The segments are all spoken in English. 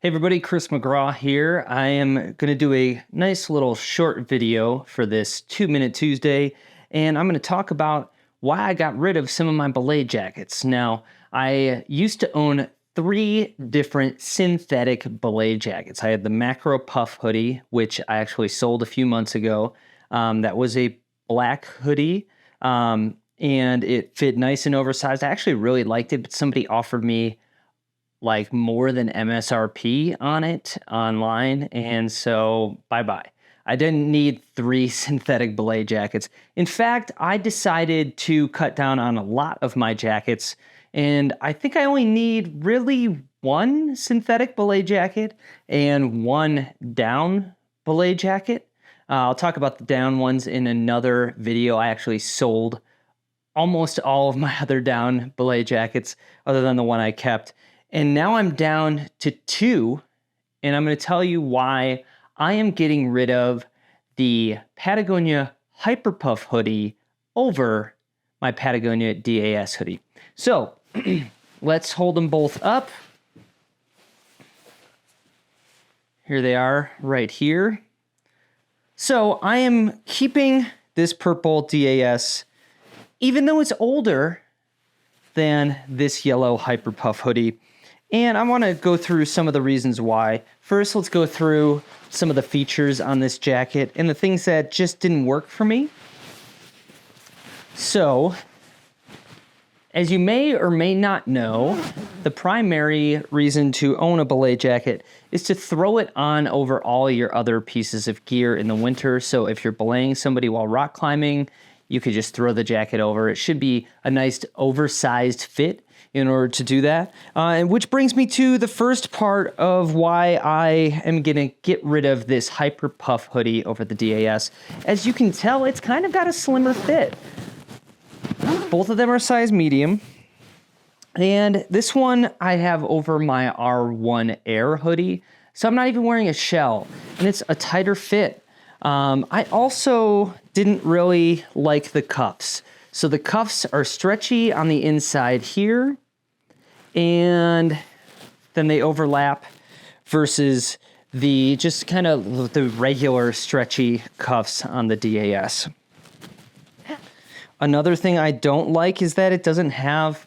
Hey everybody, Chris McGraw here. I am going to do a nice little short video for this 2-Minute Tuesday, and I'm going to talk about why I got rid of some of my belay jackets. Now, I used to own 3 different synthetic belay jackets. I had the Macro Puff Hoodie, which I actually sold a few months ago. That was a black hoodie, and it fit nice and oversized. I actually really liked it, but somebody offered me like more than MSRP on it online, and so bye-bye. I didn't need 3 synthetic belay jackets. In fact, I decided to cut down on a lot of my jackets, and I think I only need really 1 synthetic belay jacket and 1 down belay jacket. I'll talk about the down ones in another video. I actually sold almost all of my other down belay jackets other than the one I kept. And now I'm down to 2, and I'm going to tell you why I am getting rid of the Patagonia Hyper Puff Hoodie over my Patagonia DAS hoodie. So let's hold them both up. Here they are right here. So I am keeping this purple DAS, even though it's older than this yellow Hyper Puff hoodie. And I want to go through some of the reasons why. First, let's go through some of the features on this jacket and the things that just didn't work for me. So, as you may or may not know, the primary reason to own a belay jacket is to throw it on over all your other pieces of gear in the winter. So if you're belaying somebody while rock climbing, you could just throw the jacket over. It should be a nice oversized fit in order to do that. And which brings me to the first part of why I am gonna get rid of this Hyper Puff hoodie over the DAS. As you can tell, it's kind of got a slimmer fit. Both of them are size medium. And this one I have over my R1 Air hoodie. So I'm not even wearing a shell, and it's a tighter fit. I also didn't really like the cuffs. So the cuffs are stretchy on the inside here, and then they overlap versus the just kind of the regular stretchy cuffs on the DAS. Another thing I don't like is that it doesn't have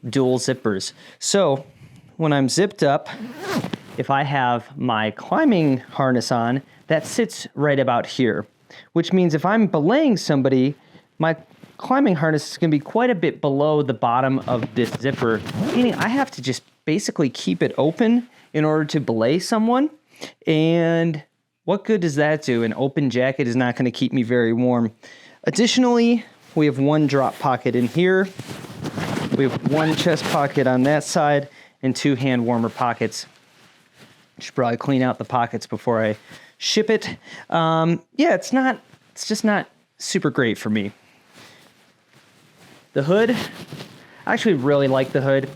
dual zippers. So when I'm zipped up, if I have my climbing harness on, that sits right about here, which means if I'm belaying somebody, my climbing harness is going to be quite a bit below the bottom of this zipper, meaning I have to just basically keep it open in order to belay someone. And what good does that do? An open jacket is not going to keep me very warm. Additionally, we have 1 drop pocket in here. We have 1 chest pocket on that side and 2 hand warmer pockets. Should probably clean out the pockets before I ship it. Yeah, it's just not super great for me. The hood, I actually really like the hood.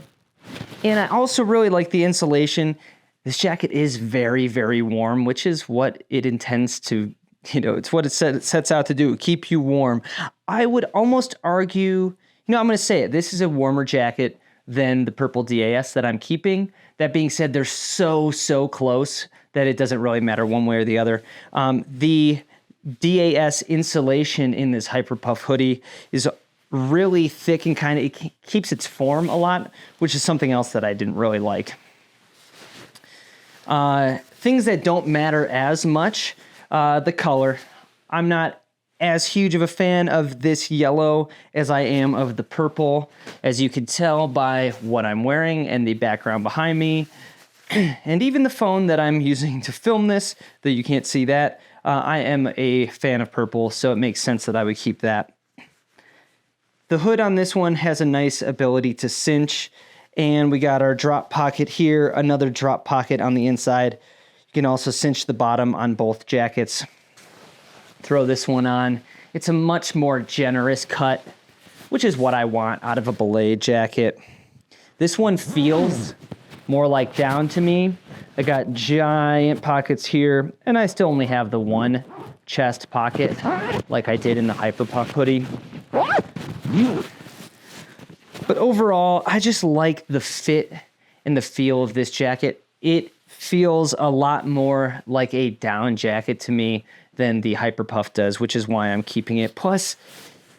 And I also really like the insulation. This jacket is very, very warm, which is what it intends to, it's what it sets out to do, keep you warm. I would almost argue, I'm going to say it, this is a warmer jacket than the purple DAS that I'm keeping. That being said, they're so close that it doesn't really matter one way or the other. The DAS insulation in this Hyper Puff hoodie is really thick and it keeps its form a lot, which is something else that I didn't really like. Things that don't matter as much, the color. I'm not as huge of a fan of this yellow as I am of the purple, as you can tell by what I'm wearing and the background behind me, and even the phone that I'm using to film this, though you can't see that. I am a fan of purple, so it makes sense that I would keep that. The hood on this one has a nice ability to cinch, and we got our drop pocket here, another drop pocket on the inside. You can also cinch the bottom on both jackets. Throw this one on. It's a much more generous cut, which is what I want out of a belay jacket. This one feels more like down to me. I got giant pockets here, and I still only have the 1 chest pocket like I did in the Hyper Puff hoodie. But overall, I just like the fit and the feel of this jacket. It feels a lot more like a down jacket to me than the Hyper Puff does, which is why I'm keeping it. Plus,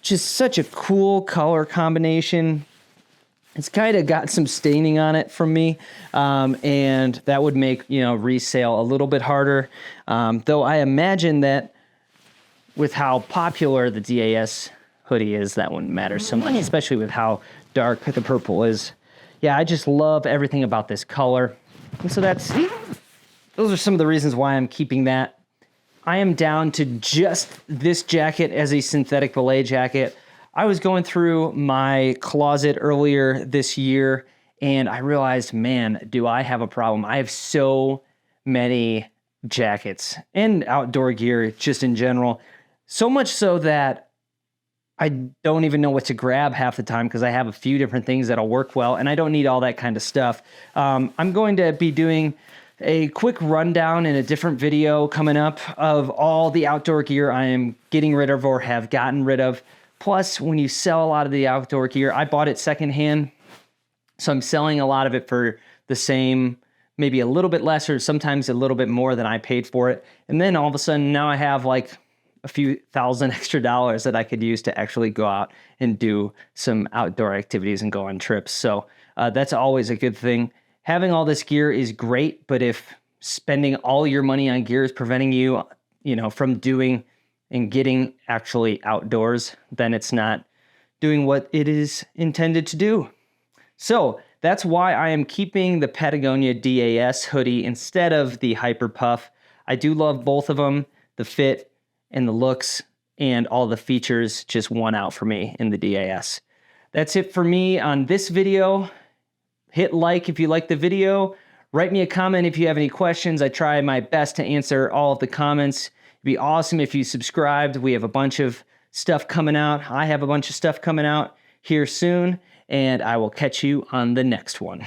just such a cool color combination. It's kind of got some staining on it from me, and that would make, resale a little bit harder. Though I imagine that with how popular the DAS hoodie is, that wouldn't matter so much, especially with how dark the purple is. Yeah, I just love everything about this color. And so those are some of the reasons why I'm keeping that. I am down to just this jacket as a synthetic belay jacket. I was going through my closet earlier this year and I realized, man, do I have a problem. I have so many jackets and outdoor gear just in general. So much so that I don't even know what to grab half the time because I have a few different things that'll work well and I don't need all that kind of stuff. I'm going to be doing a quick rundown in a different video coming up of all the outdoor gear I am getting rid of or have gotten rid of. Plus, when you sell a lot of the outdoor gear, I bought it secondhand, so I'm selling a lot of it for the same, maybe a little bit less or sometimes a little bit more than I paid for it. And then all of a sudden now I have like a few thousand extra dollars that I could use to actually go out and do some outdoor activities and go on trips. So that's always a good thing. Having all this gear is great, but if spending all your money on gear is preventing you, from doing and getting actually outdoors, then it's not doing what it is intended to do. So that's why I am keeping the Patagonia DAS hoodie instead of the Hyper Puff. I do love both of them, the fit and the looks and all the features just won out for me in the DAS. That's it for me on this video. Hit like if you like the video. Write me a comment if you have any questions. I try my best to answer all of the comments. It'd be awesome if you subscribed. We have a bunch of stuff coming out. I have a bunch of stuff coming out here soon, and I will catch you on the next one.